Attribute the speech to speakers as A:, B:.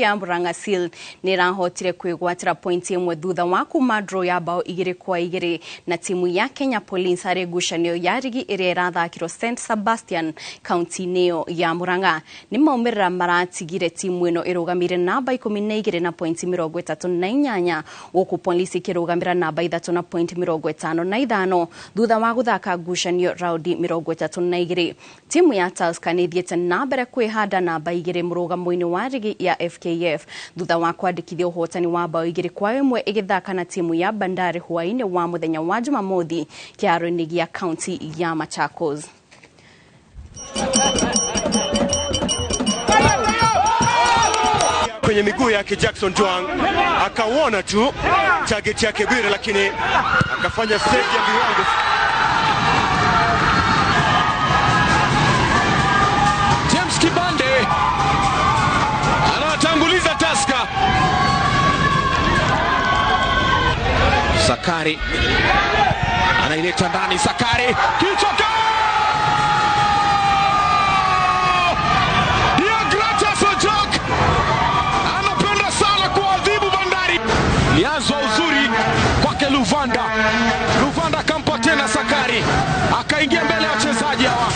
A: ya Murang'a Seal nirahotire kwigwatira pointi imwe thutha wa kuma draw ya bao 2-2 na timu ya Kenya Police harĩ ngucanio ya rigi iria irathakirwo St Sebastian county-inĩ ya Murang'a. Ni maumĩrĩra maratigire timu ĩno ĩrũgamire namba 12 na pointi 38 gũkũ Police ikĩrũgamĩra namba 3 na pointi 55 thutha wa gũthaka ngucanio raundi 32. Timu ya Tusker nĩthiĩte na mbere kwĩhanda namba 2 mũrũgamo-inĩ wa rigi ya FKF thutha wa kwandĩkithia ũhotani wa bao 2-1 igĩthaka na timu ya Bandari hwaĩ-inĩ wa mũthenya wa Jumamothi kĩharo-inĩ gĩa kaunti ya Machakos.
B: Kwenye miguu yake Jackson Juang akauona tu target yake Bwire, lakini akafanya save ya viwango.
C: James Kibande anatanguliza Tusker. Sakari anaileta ndani, Sakari kichoka lianzo uzuri kwake Luvanda. Luvanda kampa tena Sakari, akaingia mbele ya wachezaji hawa.